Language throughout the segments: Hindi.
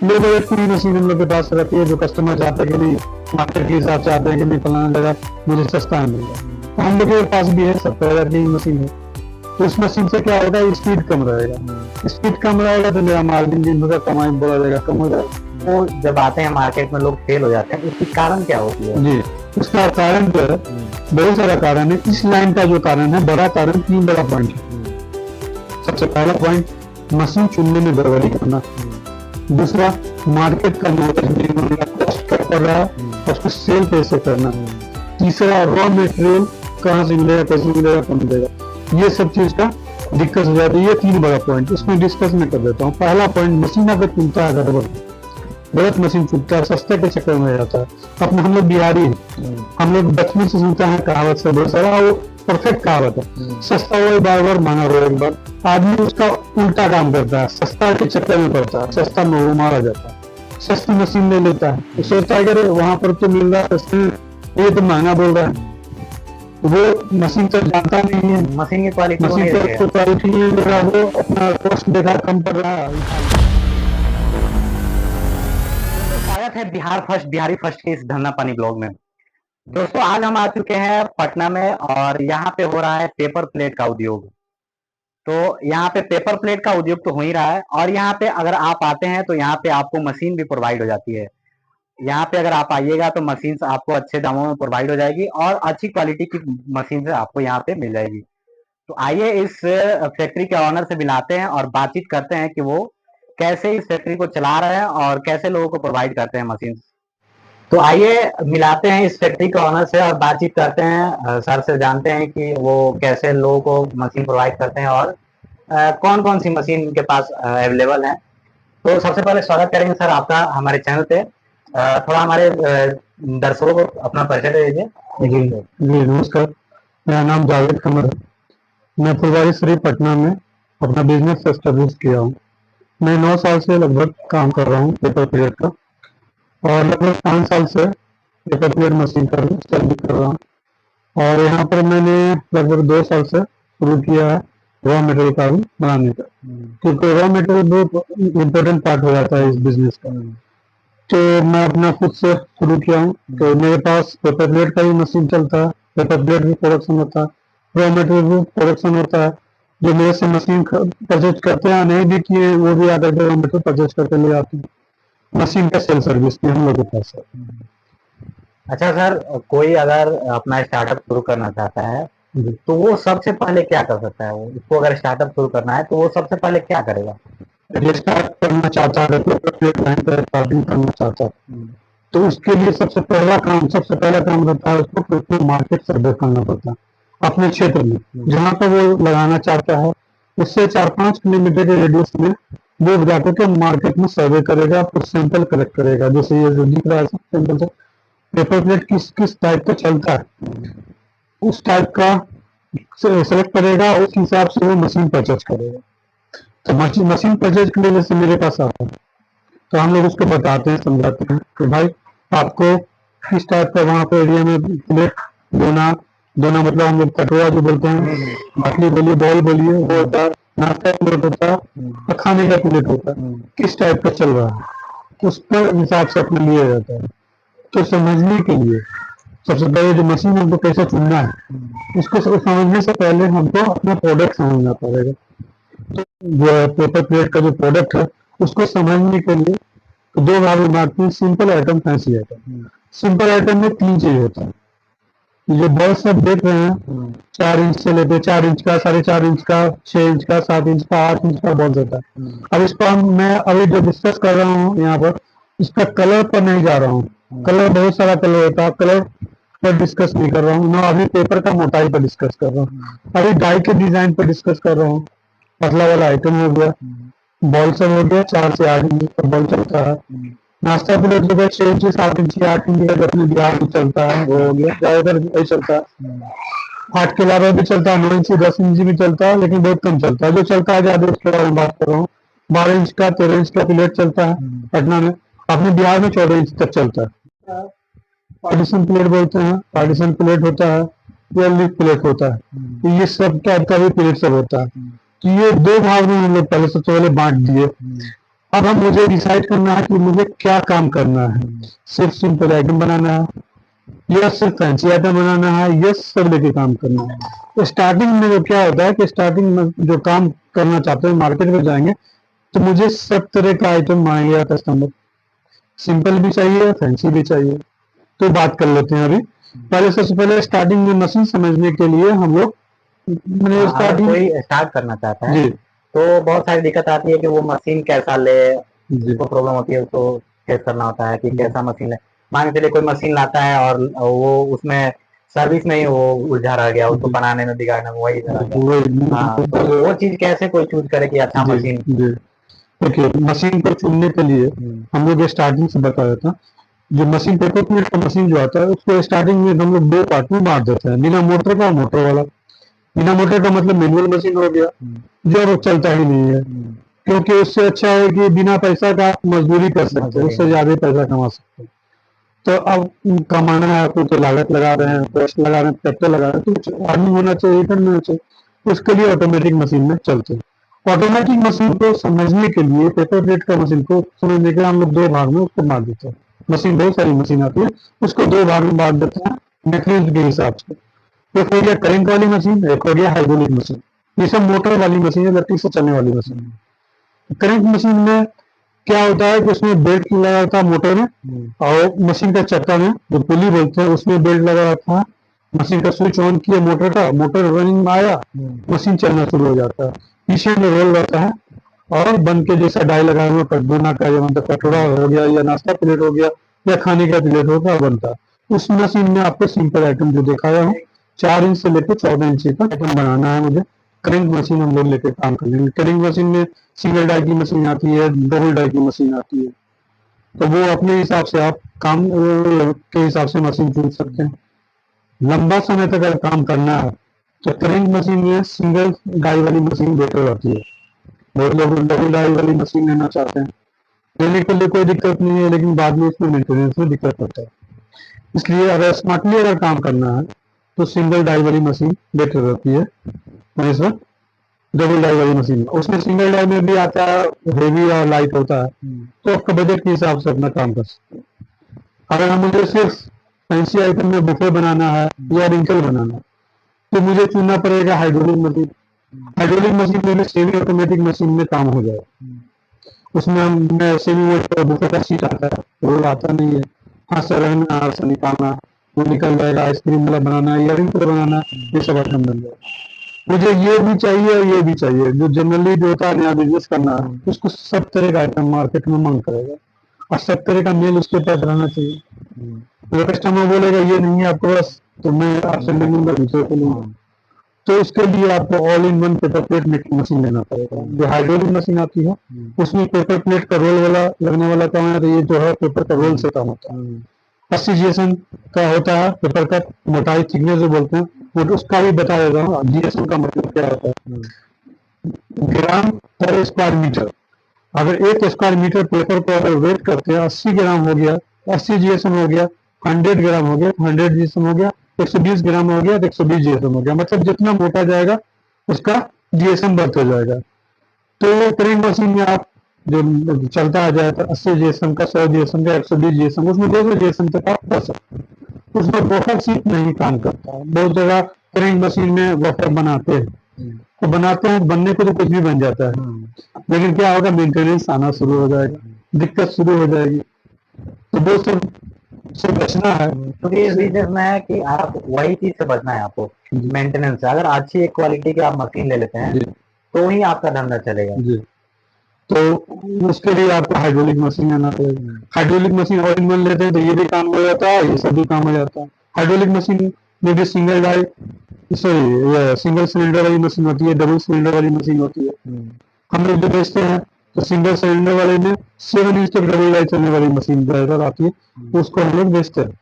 लो बजट की मशीन हम लोग के पास रहती है, जो कस्टमर चाहते हैं कि नहीं, मार्केट के हिसाब से आते हैं कि नहीं फलाना जगह मुझे सस्ता में मिल जाए, तो हम लोग के पास भी है, 70,000 की मशीन है। तो उस मशीन से क्या होगा, स्पीड कम रहेगा, स्पीड कम रहेगा तो मेरा मार्जिन दिन भर कमाई बोला जाएगा कम हो जाएगा। तो जब आते हैं मार्केट में लोग फेल हो जाते हैं, उसकी कारण क्या होती है? जी, उसका कारण जो है, बहुत सारा कारण है। इस लाइन का जो कारण है, बड़ा कारण, 3 बड़ा पॉइंट है। सबसे पहला पॉइंट, मशीन चुनने में गड़बड़ी करना। दूसरा, मार्केट का नॉलेज नहीं होना, कॉस्ट क्या कर रहा है, उसको सेल कैसे करना। तीसरा, रॉ मटेरियल कहाँ से मिलेगा, कैसे मिलेगा, कौन मिलेगा, ये सब चीज का दिक्कत हो जाती है। ये 3 बड़ा पॉइंट इसमें डिस्कस में कर देता हूँ। पहला पॉइंट, मशीन अगर चुनता है गड़बड़, गलत मशीन चुनता है, सस्ते के चक्कर में जाता है। अपने हम लोग बिहारी हैं, हम लोग बचपन से सुनते हैं कहावत से, बहुत सारा वो परफेक्ट कहावत है, सस्ता हो बार बार, महंगा हो एक बार। आदमी उसका उल्टा काम करता है, सस्ता के चक्कर में पड़ता है, सस्ता में वो मारा जाता है, सस्ती मशीन ले लेता है, तो सोचता है अगर वहां पर तो मिल रहा है सस्ते में, ये तो महंगा बोल रहा है, वो मशीन तो जानता नहीं है, मशीन की क्वालिटी मशीन तो क्वालिटी नहीं दे रहा, वो अपना कॉस्ट देखा कम कर रहा है। स्वागत है बिहारी फर्स्ट के इस धंधा पानी ब्लॉग में। दोस्तों, आज हम आ चुके हैं पटना में और यहाँ पे हो रहा है पेपर प्लेट का उद्योग। तो यहाँ पे पेपर प्लेट का उद्योग तो हो ही रहा है, और यहाँ पे अगर आप आते हैं तो यहाँ पे आपको मशीन भी प्रोवाइड हो जाती है। यहाँ पे अगर आप आइएगा तो मशीन आपको अच्छे दामों में प्रोवाइड हो जाएगी और अच्छी क्वालिटी की मशीन से आपको यहाँ पे मिल जाएगी। तो आइए इस फैक्ट्री के ऑनर से मिलाते हैं और बातचीत करते हैं कि वो कैसे इस फैक्ट्री को चला रहे हैं और कैसे लोगों को प्रोवाइड करते हैं मशीन। तो आइए मिलाते हैं इस फैक्ट्री के ऑनर से और बातचीत करते हैं, सर से जानते हैं कि वो कैसे लोगों को मशीन प्रोवाइड करते हैं और कौन कौन सी मशीन इनके पास अवेलेबल है। तो सबसे पहले स्वागत करेंगे सर आपका हमारे चैनल पे। थोड़ा हमारे दर्शकों को अपना परिचय दे दीजिए। जी जी, नमस्कार, मेरा नाम जावेद कमर है। मैं फुलवारी शरीफ पटना में अपना बिजनेस एस्टेब्लिश किया हूँ। मैं 9 साल से लगभग काम कर रहा हूँ पेपर प्लेट का, और लगभग 5 साल से पेपर प्लेट मशीन का सेल भी कर रहा हूँ। और यहाँ पर मैंने लगभग 2 साल से शुरू किया है रॉ मटेरियल का भी बनाने का, क्योंकि रॉ मटेरियल बहुत इम्पोर्टेंट पार्ट हो जाता है इस बिजनेस का। तो मैं अपना खुद से शुरू किया हूँ, तो मेरे पास पेपर प्लेट का भी मशीन चलता है, पेपर प्लेट भी प्रोडक्शन होता है, रॉ मटेरियल भी प्रोडक्शन होता है। जो मेरे से मशीन परचेज करते हैं, नहीं भी किए, वो भी आकर के रॉ मटेरियल परचेज करके ले आते हैं। मशीन का सेल सर्विस भी हम लोग के पास है। अच्छा सर, कोई अगर अपना स्टार्टअप शुरू करना चाहता है तो वो सबसे पहले क्या कर सकता है? वो उसको अगर स्टार्टअप शुरू करना है तो वो सबसे पहले क्या करेगा? स्टार्ट करना चाहता है, पेपर प्लेट लाइन पर स्टार्टिंग करना चाहता है, तो उसके लिए सबसे पहला काम रहता है, उसको मार्केट सर्वे करना पड़ता है अपने क्षेत्र में, जहाँ पर वो लगाना चाहता है उससे 4-5 किलोमीटर के रेडियस में वो जाकर के मार्केट में सर्वे करेगा, फिर सैंपल कलेक्ट करेगा। जैसे ये जो दिख रहा है सैंपल से, पेपर प्लेट किस किस टाइप का चलता है, उस टाइप का सेलेक्ट करेगा, उस हिसाब से वो मशीन परचेज करेगा। तो मशीन परचेज के लिए जैसे मेरे पास आता है, तो हम लोग उसको बताते हैं, समझाते हैं कि भाई आपको किस टाइप का वहाँ पे एरिया में प्लेट दोना दोना मतलब हम लोग कटोरा जो बोलते हैं, बाटली बोलिए, बॉल बोलिए, वो होता है, नाश्ता प्लेट होता है और खाने का प्लेट होता है, किस टाइप का चल रहा है उस पर हिसाब से अपना लिया जाता है। तो समझने के लिए सबसे पहले जो मशीन हमको कैसे चुनना है, उसको समझने से पहले हमको अपना प्रोडक्ट समझना पड़ेगा। तो जो पेपर प्लेट का जो प्रोडक्ट है, उसको समझने के लिए तो 2 भाग में बांटते हैं, simple item, fancy item. Simple item में 3 चीज होता है। ये बॉल सब देख रहे हैं, 4 इंच से लेके 4 इंच का, 4.5 इंच का, 6 इंच का, 7 इंच का, 8 इंच का बॉल होता है। अब इसको मैं अभी जो डिस्कस कर रहा हूँ यहाँ पर, इसका कलर पर नहीं जा रहा हूँ, कलर बहुत सारा कलर होता है, कलर पर डिस्कस नहीं कर रहा हूँ ना, अभी पेपर का मोटाई पर डिस्कस कर रहा हूँ, अभी डाई के डिजाइन पर डिस्कस कर रहा हूँ। पतला वाला आइटम हो गया, बॉल सब हो गया, 4 से 8 इंच का बॉल चलता है। नाश्ता प्लेट जो है 6 इंच, 7 इंच, 8 इंच का अपने बिहार में चलता है, वो हो गया, ज्यादातर यही चलता है। 8 के अलावा भी चलता है, 9 इंच, 10 इंच भी चलता है, लेकिन बहुत कम चलता है। जो चलता है ज्यादा उसके बारे में बात कर रहा हूँ। 12 इंच का, 13 इंच का प्लेट चलता है पटना में, अपने बिहार में 14 इंच तक चलता है। पार्टीशन प्लेट बोलते हैं, पार्टीशन प्लेट होता है, या लीफ प्लेट होता है, तो ये सब टाइप का भी प्लेट सब होता है। तो ये 2 भाग में हम लोग पहले सबसे पहले बांट दिए। अब हम मुझे डिसाइड करना है कि मुझे क्या काम करना है, सिर्फ सिंपल आइटम बनाना है या सिर्फ फैंसी आइटम बनाना है या सब लेके काम करना है। तो स्टार्टिंग में जो क्या होता है कि स्टार्टिंग में जो काम करना चाहते हैं मार्केट में जाएंगे तो मुझे सब तरह का आइटम मांगेगा कस्टमर, सिंपल भी चाहिए फैंसी भी चाहिए। तो बात कर लेते हैं अभी। पहले सबसे पहले स्टार्टिंग में मशीन समझने के लिए हम लोग मैंने हाँ, अगर स्टार्टिंग कोई स्टार्ट करना चाहता है जी तो बहुत सारी दिक्कत आती है कि वो मशीन कैसा ले, जी उसको प्रॉब्लम होती है, उसको फेस करना होता है कि कैसा मशीन ले। मान के चलिए कोई मशीन लाता है और वो उसमें सर्विस में ही वो उलझा रह गया, उसको जी बनाने में बिगाड़ने में वही रह गया। हाँ, तो जी वो चीज कैसे कोई चूज करे कि अच्छा जी मशीन। जी देखिए मशीन को चुनने के लिए हम लोग स्टार्टिंग से बता देता हूँ। जो मशीन पेपर प्लेट का मशीन जो आता है उसको स्टार्टिंग में हम लोग दो पार्ट में बांट देते हैं, बिना मोटर का और मोटर वाला। बिना मोटर का मतलब मैनुअल मशीन हो गया जो अब चलता ही नहीं है, क्योंकि उससे अच्छा है कि बिना पैसा का आप मजदूरी कर सकते हैं, उससे ज्यादा पैसा कमा सकते हैं। तो अब कमाना है आपको तो लागत लगा रहे हैं, कॉस्ट लगा रहे हैं, कैपिटल लगा रहे हैं, तो अर्निंग होना चाहिए, रिटर्न होना चाहिए। उसके लिए ऑटोमेटिक मशीन में चलते हैं। ऑटोमेटिक मशीन को समझने के लिए पेपर प्लेट का मशीन को समझने के लिए हम लोग दो भाग में उसको बांट देते हैं। मशीन बहुत सारी मशीन आती है, उसको दो भाग में बांट देते हैं मैकेनिज्म के हिसाब से। एक हो गया करंट वाली मशीन, एक हो गया हाइड्रोलिक मशीन। ये सब मोटर वाली मशीन है, इलेक्ट्रिक से चलने वाली मशीन। करंट मशीन में क्या होता है कि उसमें बेल्ट लगा रहता है मोटर में, और मशीन का चक्का में जो पुली बोलते हैं उसमें बेल्ट लगा रहता है। मशीन का स्विच ऑन किया मोटर का, मोटर रनिंग में आया, मशीन चलना शुरू हो जाता है। पीछे में रोल रहता है और बन के जैसा डाई लगा हुआ कटोना का, या मतलब कटोरा हो गया या नाश्ता प्लेट हो गया या खाने का प्लेट होगा बनता है। उस मशीन में आपको सिंपल आइटम जो दिखाया हूँ 4 इंच से लेकर 14 इंच तक आइटम बनाना है मुझे। करेंट मशीन हम लोग लेके काम कर लेंगे। करेंट मशीन में सिंगल डाई की मशीन आती है, डबल डाई की मशीन आती है, तो वो अपने हिसाब से आप काम के हिसाब से मशीन चुन सकते हैं। लंबा समय तक अगर काम करना है तो करेंट मशीन में सिंगल डाई वाली मशीन बेटर रहती है। बहुत लोग डबल डाई वाली मशीन लेना चाहते हैं, लेने के लिए कोई दिक्कत नहीं है, लेकिन बाद में उसमें मेंटेनेंस में दिक्कत होता है। इसलिए अगर स्मार्टली अगर काम करना है तो सिंगल डाई वाली मशीन बेटर रहती है हमेशा डबल डाई वाली मशीन। उसमें सिंगल डाई में भी आता है, हेवी और लाइट होता है, तो आपका बजट के हिसाब से अपना काम कर सकते हैं। अगर हम मुझे सिर्फ फैंसी आइटम में बुफे बनाना है या रिंकल बनाना है तो मुझे चुनना पड़ेगा हाइड्रोलिक मशीन। हाइड्रोलिक मशीन में सेमी ऑटोमेटिक मशीन में काम हो जाएगा। उसमें हम सेमी बुफे का सीट आता है, रोल आता नहीं है, हाथ से रहना हाथ से निकालना, वो निकल जाएगा। आइसक्रीम वाला बनाना है या रिंकल बनाना है, ये सब आइटम बन जाएगा। मुझे ये भी चाहिए और ये भी चाहिए। जो जनरली जो होता है नया बिजनेस करना है उसको सब तरह का आइटम मार्केट में मांग करेगा, और सब तरह का मेल उसके पास रहना चाहिए। तो कस्टमर बोलेगा ये नहीं है आपके पास तो मैं आपसे ले लूंगा, दूसरे को लूंगा। तो इसके लिए आपको all in one paper plate making machine लेना पड़ेगा। जो हाइड्रोलिक मशीन आती है उसमें पेपर प्लेट का रोल वाला लगने वाला काम है, तो ये जो है पेपर का रोल से काम होता है। 80 जीएसएम का होता है पेपर का मोटाई, थिकनेस जो बोलते हैं, और उसका भी बता देता हूँ जीएसएम का मतलब क्या होता है। ग्राम पर स्क्वायर मीटर। अगर 1 स्क्वायर मीटर पेपर को अगर वेट करते हैं 80 ग्राम हो गया, 80 जीएसएम हो गया, 100 ग्राम हो गया, 100 जीएसएम हो गया, 120 ग्राम हो गया तो 120 जीएसएम हो गया। मतलब जितना मोटा जाएगा उसका जीएसएम बढ़ते जाएगा। तो करेंट मशीन में आप जो चलता आ जाए तो 80 जीएसएम का, 100 जीएसएम का, 120 जीएसएम, उसमें 200 जीएसएम तक आप कर सकते हैं। उसमें बफर सीट नहीं काम करता है। बहुत जगह करेंट मशीन में बफर बनाते हैं, तो बनाते हैं, बनने को तो कुछ भी बन जाता है, लेकिन क्या होगा मेंटेनेंस आना शुरू हो जाएगा, दिक्कत शुरू हो जाएगी। तो वो सब से बचना है। क्योंकि इस बिजनेस में है कि आप वही चीज से बचना है आपको, मेंटेनेंस से। अगर अच्छी क्वालिटी की आप मशीन ले लेते हैं जी तो ही आपका धंधा चलेगा। जी। तो उसके लिए आपको हाइड्रोलिक मशीन लेना पड़ेगा। Hydraulic machine all in one लेते हैं तो ये भी काम हो जाता है, ये सब भी काम हो जाता है। हाइड्रोलिक मशीन में भी single die, sorry single cylinder वाली मशीन होती है, डबल सिलेंडर वाली मशीन होती है। हम लोग जो बेचते हैं तो सिंगल सिलेंडर वाले में 7 इंच तक डबल डाई चलने वाली मशीन ड्राइवर आती है, तो उसको हम लोग बेचते हैं।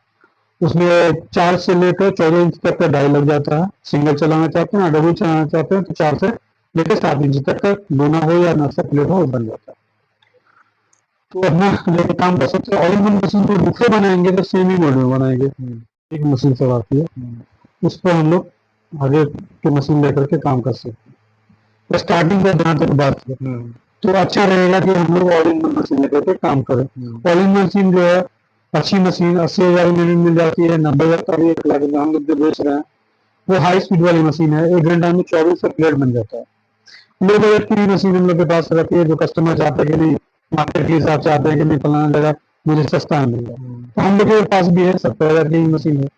उसमें 4 से लेकर 14 इंच तक का डाई लग जाता है। सिंगल चलाना चाहते हैं, डबल चलाना चाहते हैं तो 4 से लेकर 7 इंच तक का दोना हो या नाश्ता प्लेट हो बन जाता है। तो अपना लेके काम कर सकते हैं। ऑल इन वन मशीन को बुफे बनाएंगे तो सेमी मोड में बनाएंगे, एक मशीन सब आती है, उस पर हम लोग आगे की मशीन लेकर के काम कर सकते हैं। स्टार्टिंग में जहाँ तक बात है तो अच्छा रहेगा कि हम लोग ऑल इन वन मशीन लेकर के काम करें। ऑल इन वन मशीन जो है अच्छी मशीन 80,000 में भी मिल जाती है, 90,000 का भी 1 लाख में हम लोग जो बेच रहे हैं वो हाई स्पीड वाली मशीन है। 1 घंटा में 24 प्लेट बन जाता है। लो बजट की भी मशीन हम लोग के पास रहती है, जो कस्टमर चाहते हैं कि नहीं मार्केट के हिसाब से आते हैं कि नहीं फलाना जगह मुझे सस्ता मिल रहा है, तो हम लोग के पास भी है 70,000 की मशीन है।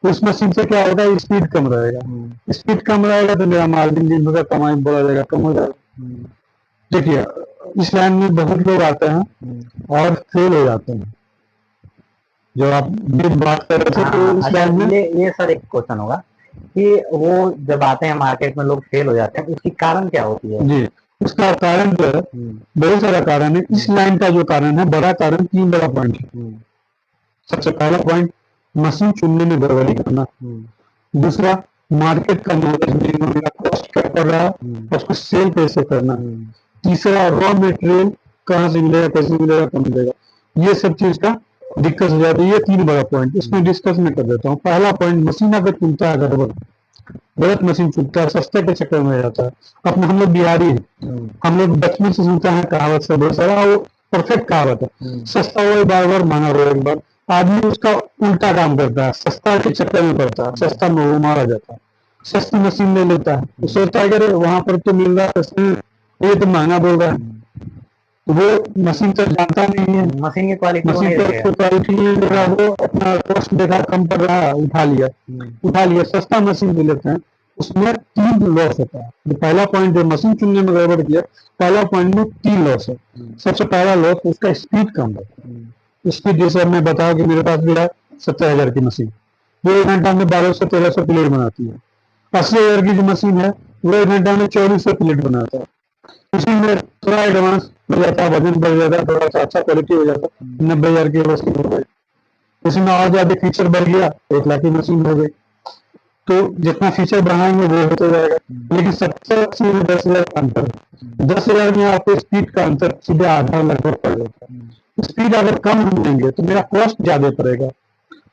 उस मशीन से क्या होगा, स्पीड कम रहेगा। स्पीड कम रहेगा तो मेरा मार्जिन दिन भर का कमाई बोला जाएगा कम हो जाएगा। देखिए इस लाइन में बहुत लोग आते हैं और फेल हो जाते हैं। जो आप भी बात कर रहे थे तो इस अच्छा लाइन में ये सर एक क्वेश्चन होगा कि वो जब आते हैं मार्केट में लोग फेल हो जाते हैं, उसकी कारण क्या होती है? जी उसका कारण जो है बहुत सारा कारण है। इस लाइन का जो कारण है, बड़ा कारण 3 बड़ा पॉइंट है। सबसे पहला पॉइंट मशीन चुनने में गड़बड़ी करना। दूसरा मार्केट का नॉलेज नहीं होना, कॉस्ट क्या कर रहा है और उसको सेल कैसे करना। तीसरा रॉ मटेरियल कहाँ से मिलेगा, कैसे मिलेगा, कब मिलेगा, ये सब चीज का दिक्कत हो जाती है। ये 3 बड़ा पॉइंट इसमें डिस्कस में कर देता हूँ। पहला पॉइंट मशीन अगर चुनता है गड़बड़, गलत मशीन चुनता है, सस्ते के चक्कर में आ जाता है। अपने हम लोग बिहारी हैं, हम लोग बचपन से सुनते हैं कहावत से बहुत सारा, वो परफेक्ट कहावत है, सस्ता हो बार बार महंगा हो एक बार। आदमी उसका उल्टा काम करता है, सस्ता के चक्कर में पड़ता है, सस्ता में वो मारा जाता है, सस्ती मशीन ले लेता है, तो सोचता है कि वहां पर तो मिल रहा है सस्ते में, ये तो महंगा बोल रहा है। तो वो मशीन तो जानता नहीं है, मशीन की क्वालिटी मशीन तो क्वालिटी नहीं दे रहा, वो अपना कॉस्ट देखा कम पड़ रहा है, उठा लिया सस्ता मशीन ले लेते हैं। उसमें 3 लॉस होता है। जो पहला पॉइंट जो मशीन चुनने में गड़बड़ किया, पहला पॉइंट में 3 लॉस है। सबसे पहला लॉस उसका स्पीड कम है। स्पीड जैसे मैं बताया कि मेरे पास भी है 70,000 की मशीन, वो 1 घंटा में 1200-1300 प्लेट बनाती है। 80,000 की जो मशीन है वो 1 घंटा में 2400 प्लेट बनाता है। उसी में थोड़ा एडवांस हो जाता है, वजन बढ़ जाता है, थोड़ा सा अच्छा क्वालिटी हो जाता है, 90,000 की मशीन हो गई। उसमें और ज्यादा फीचर बढ़ गया, 1 लाख की मशीन हो गई। तो जितना फीचर बढ़ाएंगे वो होता जाएगा। लेकिन 70-80 में 10,000 का अंतर है। 10,000 में आपको स्पीड का अंतर सीधे आधा लगभग पड़ जाता है। स्पीड अगर कम हम लेंगे तो मेरा कॉस्ट ज्यादा पड़ेगा,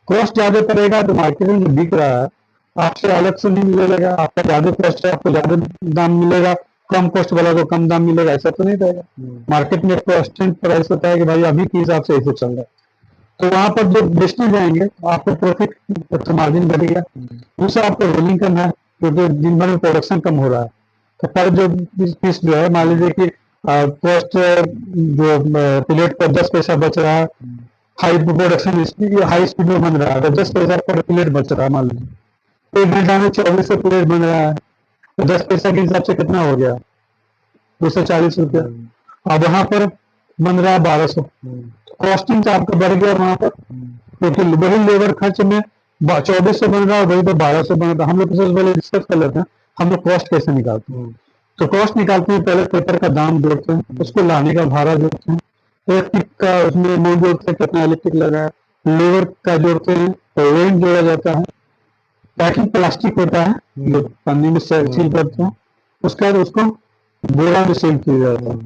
कॉस्ट ज्यादा पड़ेगा तो मार्केट में जो बिक रहा है आपसे अलग से नहीं मिलेगा। आपका ज्यादा कॉस्ट है, आपको ज्यादा दाम मिलेगा, कम कॉस्ट वाला को कम दाम मिलेगा, ऐसा तो नहीं रहेगा। मार्केट में कॉन्स्टेंट प्राइस होता है कि भाई अभी के हिसाब से ऐसे चल रहा है, तो वहां पर जो बेचने जाएंगे आपको प्रॉफिट तो मार्जिन बढ़ेगा। दूसरा आपको रोलिंग करना है, क्योंकि दिन भर में प्रोडक्शन कम हो रहा है, तो पर जो पीस जो है मान लीजिए कि कॉस्ट जो प्लेट पर 10 पैसा बच रहा है, high production speed high speed में बन रहा है, तो 10 पैसा पर प्लेट बच रहा है। मान लीजिए 1 घंटा में 2400 प्लेट बन रहा है, तो 10 पैसा के हिसाब से कितना हो गया, 240 रुपया। अब वहां पर बन रहा है 1200, कॉस्टिंग आपका बढ़ गया वहां पर, क्योंकि वही लेबर खर्च में 2400 बन रहा है, वही पर 1200 बन रहा है। हम लोग सबसे पहले डिस्कस कर लेते हैं हम लोग कॉस्ट कैसे निकालते हैं। तो कॉस्ट निकालते हैं, पहले पेपर का दाम जोड़ते हैं, उसको लाने का भाड़ा जोड़ते हैं, इलेक्ट्रिक का उसमें अमाउंट जोड़ते हैं, कितना इलेक्ट्रिक लगा है, लेबर का जोड़ते हैं, तो रेंट जोड़ा जाता है, पैकिंग प्लास्टिक होता है जो पन्नी में सील करते हैं, उसके बाद उसको बोरा में सील किया जाता है,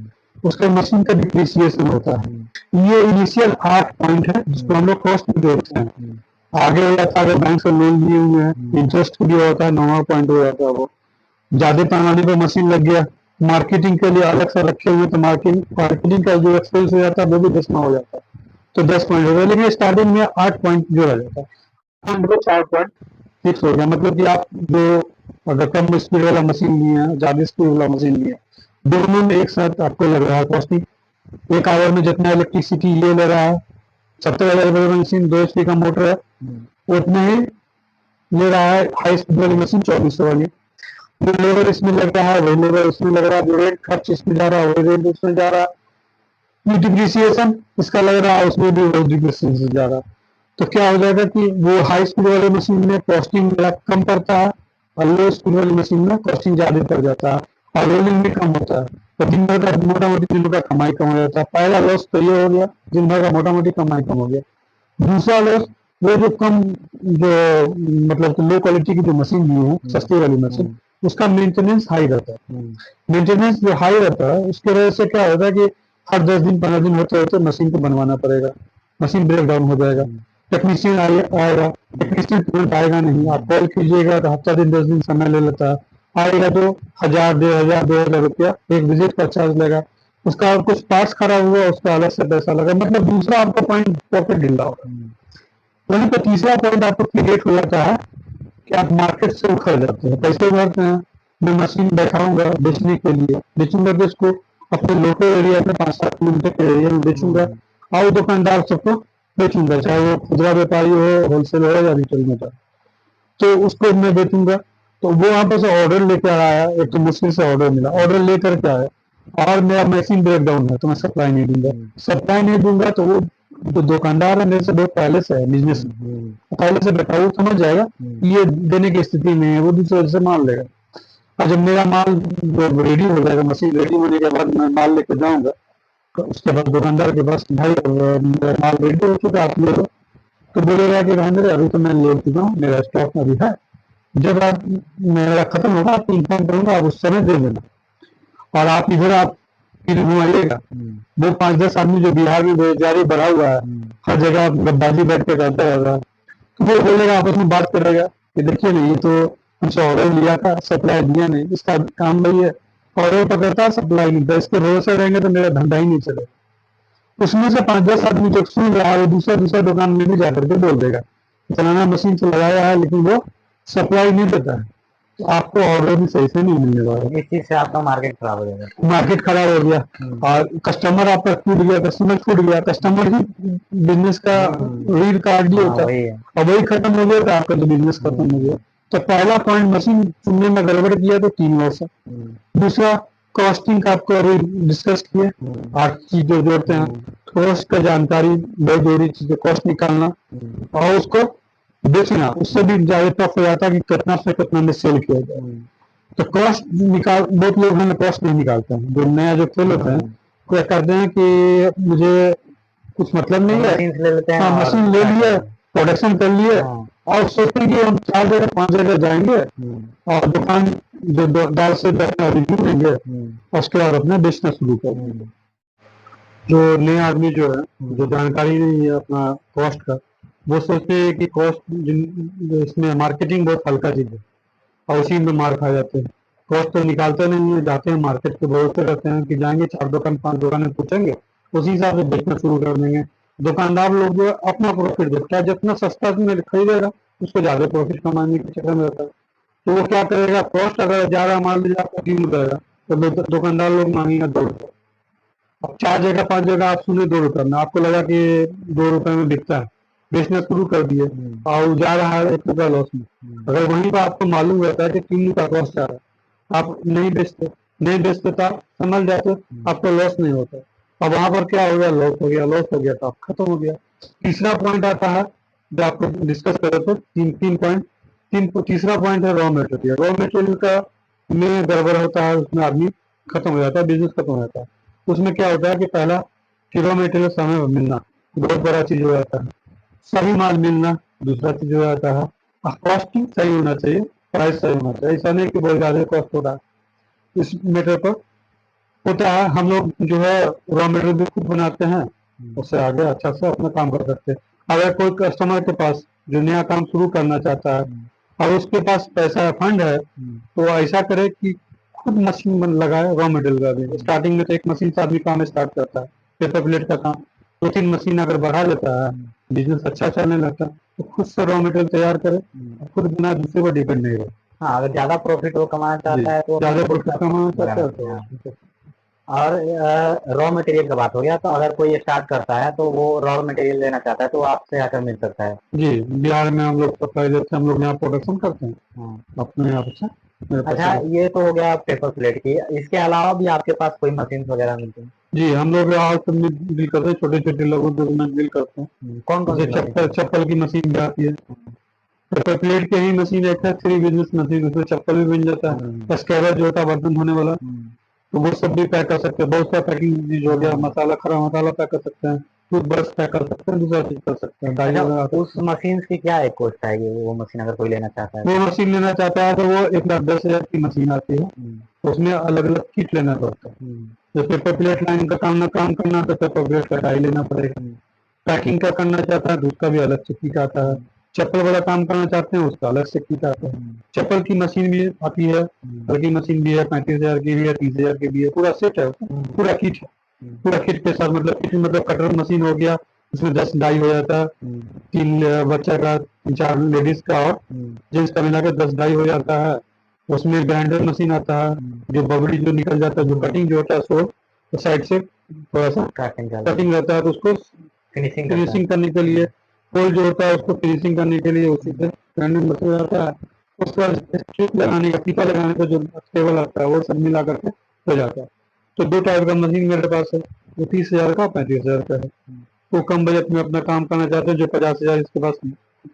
उसका मशीन का डिप्रिसिएशन होता है। ये इनिशियल 8 पॉइंट है जिसको हम लोग कॉस्ट में जोड़ते हैं। आगे हो जाता है, अगर बैंक से लोन लिए हुए हैं इंटरेस्ट भी होता है, 9वां पॉइंट हो जाता है। वो ज्यादा पैमाने पर मशीन लग गया, मार्केटिंग के लिए अलग से रखे हुए, तो मार्केटिंग का जो एक्सपेंस हो जाता है वो भी 10वां हो जाता है, तो 10 पॉइंट हो गया। लेकिन स्टार्टिंग में 8 पॉइंट जोड़ा जाता है, 4 पॉइंट फिक्स हो गया। मतलब कि आप जो अगर कम स्पीड वाला मशीन लिए हैं, ज्यादा स्पीड वाला मशीन लिए, दोनों में एक साथ आपको लग रहा है कॉस्टिंग। 1 आवर में जितना इलेक्ट्रिसिटी ये ले रहा है, 70,000 वाली मशीन 2 HP का मोटर है, उतना ही ले रहा है हाई स्पीड वाली मशीन 2400 वाली। जो लेबर इसमें लग रहा है वही लेबर इसमें लग रहा है, जो रेट खर्च इसमें जा रहा है वही रेट उसमें जा रहा है, डिप्रिसिएशन इसका लग रहा है उसमें भी वही डिप्रिसिएशन जा रहा है। तो क्या हो जाएगा कि वो हाई स्पीड वाली मशीन में कॉस्टिंग कम पड़ता है और लो स्पीड वाली मशीन में कॉस्टिंग ज्यादा पड़ जाता है, और रोलिंग भी कम होता है, तो दिन भर का मोटा मोटी दिनों का कमाई कम हो जाता है। पहला लॉस तो ये हो गया, दिन भर का मोटा मोटी कमाई कम हो गया। दूसरा लॉस वो जो कम जो मतलब लो क्वालिटी की जो मशीन दी है, सस्ती वाली मशीन, उसका मेंटेनेंस हाई रहता है। मेंटेनेंस जो हाई रहता है उसकी वजह से क्या होता है कि हर 10 दिन 15 दिन होते होते मशीन को बनवाना पड़ेगा, मशीन ब्रेक डाउन हो जाएगा, टेक्नीशियन आएगा, टेक्नीशियन तुरंत आएगा नहीं, आप कॉल कीजिएगा तो हफ्ता दिन 10 दिन समय ले लेता है, आएगा तो 1000, 1500, 2000 रुपया एक विजिट का चार्ज लेगा। उसका कुछ पार्ट्स खराब हुआ, उसका अलग से पैसा लगा, मतलब दूसरा आपका पॉइंट पॉकेट ढीला होगा। वहीं पे तीसरा पॉइंट आपको क्रिएट हो जाता है कि आप मार्केट से उखड़ जाते हैं, पैसे उभरते हैं। मैं मशीन बैठाऊंगा बेचने के लिए, बेचूंगा तो इसको अपने लोकल एरिया में 5-7 किलोमीटर के एरिया में बेचूंगा, और दुकानदार सबको बेचूंगा, चाहे वो खुदरा व्यापारी हो, होलसेल हो या रिटेल में जाए, तो उसको मैं बेचूंगा। तो वो वहां पर से ऑर्डर लेकर आया, एक तो मुश्किल से ऑर्डर मिला, ऑर्डर लेकर के आया और मेरा मशीन ब्रेक डाउन है तो मैं सप्लाई नहीं दूंगा, सप्लाई नहीं दूंगा तो वो जो दुकानदार है मेरे से बहुत पहले से है, बिजनेस पहले से बैठा, वो समझ जाएगा कि ये देने की स्थिति में है, वो दूसरे वजह से माल लेगा। और जब मेरा माल रेडी हो जाएगा, मशीन रेडी होने के बाद मैं माल लेकर जाऊंगा, तो उसके बाद दुकानदार के पास भाई मेरा माल रेडी हो चुका है, आप ले लो, तो बोलेगा कि भाई मेरे अभी तो मैं ले चुका हूँ, मेरा स्टॉक में अभी है, जब आप मेरा खत्म होगा आपको इन्फॉर्म करूंगा, आप उस समय दे देना। और आप इधर आप फिर घुमाइएगा, वो 5-10 आदमी जो बिहार में बेरोजगारी बढ़ा हुआ है, हर जगह गद्दाजी बैठ के करता रहता है, तो वो बोलेगा, आपस में बात करेगा कि देखिए नहीं, ये तो हमसे ऑर्डर लिया था, सप्लाई दिया नहीं, इसका काम वही है, ऑर्डर पकड़ता सप्लाई नहीं था, इसके भरोसे रहेंगे तो मेरा धंधा ही नहीं चलेगा। उसमें से 5-10 आदमी जो सुन रहा है, वो दूसरा दूसरा दुकान में भी जाकर के बोल देगा, फलाना मशीन से लगाया है लेकिन वो सप्लाई नहीं देता है, तो आपको ऑर्डर भी सही से नहीं मिलने वाला। इस चीज से आपका मार्केट खराब हो जाएगा। मार्केट खराब हो गया और कस्टमर आपका टूट गया, कस्टमर छूट गया, कस्टमर ही बिजनेस का रीढ़ का हड्डी होता वही है, है। और वही खत्म हो गया तो आपका तो बिजनेस खत्म हो गया। तो पहला पॉइंट, मशीन चुनने में गड़बड़ किया तो 3 लॉस है। दूसरा, कॉस्टिंग का आपको अभी डिस्कस किए, 8 चीज जो जोड़ते हैं, कॉस्ट का जानकारी बहुत जरूरी चीज है, कॉस्ट निकालना और उसको बेचना, उससे भी ज्यादा टफ हो जाता है कि कितना से कितना में सेल किया जाए। तो कॉस्ट निकाल, बहुत लोग हमें कॉस्ट नहीं निकालते हैं, जो नया जो खेल होता है, क्या करते हैं कि मुझे कुछ मतलब नहीं है, मशीन ले लेते हैं, हाँ मशीन ले लिए, प्रोडक्शन कर लिए, और सोचते कि हम 4 जगह 5 जगह जाएंगे और दुकान जो दाल से रिव्यू लेंगे और उसके बाद अपना बेचना शुरू करेंगे। जो नए आदमी जो है, जो जानकारी नहीं है अपना कॉस्ट का, वो सोचते हैं कि कॉस्ट इसमें मार्केटिंग बहुत हल्का चीज है और उसी में मार खा जाते हैं। कॉस्ट तो निकालते नहीं है, जाते हैं मार्केट के भरोसे रहते हैं कि जाएंगे 4 दुकान 5 दुकानें पूछेंगे, उसी हिसाब से बेचना शुरू कर देंगे। दुकानदार लोग जो अपना प्रॉफिट देखता है, जितना सस्ता में खरीदेगा उसको ज्यादा प्रॉफिट कमाने के चक्कर में रहता है, तो वो क्या करेगा, कॉस्ट अगर ज्यादा मान लीजिए आपको 3 रुपए का, तो दुकानदार लोग मांगेंगे 2 रुपए। अब 4 जगह 5 जगह आप सुने 2 रुपए में, आपको लगा कि 2 रुपए में बिकता है, बेचना शुरू कर दिए और जा रहा है 1 रुपया लॉस में। अगर वहीं पर आपको मालूम रहता है कि 3 रुपया कॉस्ट जा रहा है, आप नहीं बेचते तो आप समझ जाते, आपको लॉस नहीं होता। अब वहां पर क्या हो गया, लॉस हो गया तो आप खत्म हो गया। तीसरा पॉइंट आता है जो आपको डिस्कस करे थे, तीन पॉइंट, तीसरा पॉइंट है रॉ मटेरियल। रॉ मटेरियल का में गड़बड़ होता है, उसमें आदमी खत्म हो जाता है, बिजनेस खत्म हो जाता है। उसमें क्या होता है कि पहला कि रॉ मटेरियल समय पर मिलना बहुत बड़ा चीज हो जाता है, सही माल मिलना दूसरा चीज हो जाता है, कॉस्टिंग सही होना चाहिए, प्राइस सही होना चाहिए, ऐसा नहीं कि बहुत ज्यादा कॉस्ट हो रहा है। इस मैटर पर होता है, हम लोग जो है रॉ मटेरियल भी खुद बनाते हैं, उससे आगे अच्छा से अपना काम कर सकते हैं। अगर कोई कस्टमर के पास जो नया काम शुरू करना चाहता है और उसके पास पैसा फंड है, तो ऐसा करे कि खुद मशीन लगाए रॉ मटेरियल का भी। स्टार्टिंग में तो एक मशीन से आदमी काम स्टार्ट करता है, पेपर प्लेट का काम 2-3 मशीन अगर बढ़ा लेता है, बिजनेस अच्छा चलने लगता है, तो खुद से रॉ मटेरियल तैयार करे, खुद बिना दूसरे पर डिपेंड नहीं रहे। हाँ, अगर ज्यादा प्रॉफिट वो कमाना चाहता है तो ज्यादा प्रॉफिट कमाना चाहता है तो और रॉ मटेरियल का बात हो गया, तो अगर कोई स्टार्ट करता है तो वो रॉ मटेरियल लेना चाहता है तो आपसे आकर मिल सकता है। जी, बिहार में हम लोग सप्लाई देते हैं, हम लोग यहाँ प्रोडक्शन करते हैं अपने यहाँ से। अच्छा, ये तो हो गया पेपर प्लेट की, इसके अलावा भी आपके पास कोई मशीन वगैरह मिलती है? जी, हम लोग यहाँ से डील करते हैं, छोटे छोटे लोगों से डील करते हैं। कौन कौन सी चप्पल की मशीन भी आती है, पेपर प्लेट की ही मशीन एक है, 3 बिजनेस मशीन, उसमें चप्पल भी बन जाता है, स्क्रैबर जो होता है बर्तन धोने वाला, तो वो सब भी पैक कर सकते हैं। बहुत सा पैकिंग चीज हो गया, मसाला खड़ा मसाला पैक कर सकते हैं, टूथब्रश पैक कर सकते हैं, दूसरा चीज कर सकते हैं। अच्छा, उस मशीन की क्या एक कॉस्ट आएगी, वो मशीन अगर कोई लेना चाहता है? वो मशीन लेना चाहता है तो वो 1,10,000 की मशीन आती है, तो उसमें अलग अलग किट लेना पड़ता है। तो पेपर प्लेट लाइन का काम करना तो पेपर प्लेट का टाई लेना पड़ेगा। पैकिंग का करना चाहता है तो उसका भी अलग से किट आता है। चप्पल वाला काम करना चाहते हैं उसका अलग से किट आता है। चप्पल की मशीन भी आती है, हल्की मशीन भी है, 35,000 की भी है, 30,000 की भी है, पूरा सेट है, पूरा किट है। पूरा किट के साथ मतलब किट मतलब कटर मशीन हो गया, उसमें 10 डाई हो जाता है, 3 बच्चा का, 4 लेडीज का और जेंट्स का मिला के 10 डाई हो जाता है। उसमें ग्राइंडर मशीन आता है, जो बबड़ी जो निकल जाता है, जो कटिंग जो होता है सो तो साइड से थोड़ा सा कटिंग रहता है, तो उसको फिनिशिंग करने के लिए होल जो होता है उसको फिनिशिंग करने के लिए उसी से ग्राइंडर मशीन आता है। उसके बाद स्ट्रिप लगाने का, टीका लगाने का जो टेबल आता है वो सब मिला करके हो जाता है। तो 2 टाइप का मशीन मेरे पास है, वो 30,000 का, 35,000 का है। वो कम बजट में अपना काम करना चाहते हैं, जो 50,000 इसके पास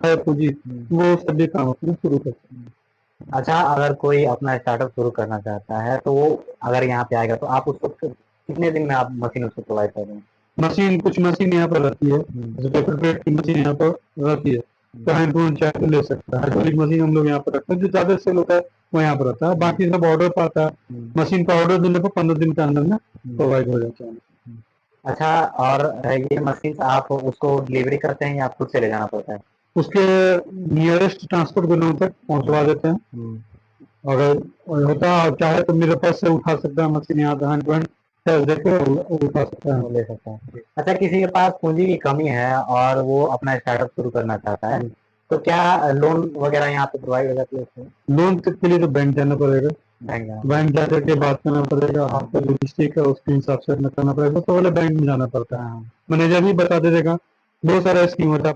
है पूंजी, वो सभी काम अपना शुरू करते हैं। अच्छा, अगर कोई अपना स्टार्टअप शुरू करना चाहता है तो वो अगर यहाँ पे आएगा तो आप उसको कितने दिन में आप मशीन उसको प्रोवाइड कर देंगे? मशीन कुछ मशीन यहाँ पर रहती है, जैसे पेपर प्लेट की मशीन यहाँ पर रहती है, तो हैंड टू हैंड चाहे तो ले सकता है। हाइड्रोलिक मशीन हम लोग यहाँ पर रखते हैं, जो ज्यादा सेल होता है वो यहाँ पर रहता है, बाकी सब ऑर्डर पर आता है। मशीन का ऑर्डर देने पर 15 दिन के अंदर में प्रोवाइड हो जाता है। अच्छा, और ये मशीन आप उसको डिलीवरी करते हैं या आप खुद से ले जाना पड़ता है? उसके नियरेस्ट ट्रांसपोर्ट गोदाम तक पहुंचवा देते हैं। अगर होता चाहे तो मेरे पास से उठा सकता है मशीन, यहाँ पे हैंड टू हैंड कैश देके उठा सकता वो है। ले सकता है। अच्छा, किसी के पास पूंजी की कमी है और वो अपना स्टार्टअप शुरू करना चाहता है, तो क्या लोन वगैरह यहाँ पे प्रोवाइड हो जाती है उसको? लोन के लिए तो बैंक जाना पड़ेगा, बैंक जाना बैंक जाकर के बात करना पड़ेगा, आपका जो डिस्ट्रिक्ट है उसके हिसाब से अपना करना पड़ेगा, तो पहले बैंक में जाना पड़ता है। हाँ। मैनेजर भी बता दे देगा, बहुत सारा स्कीम होता है।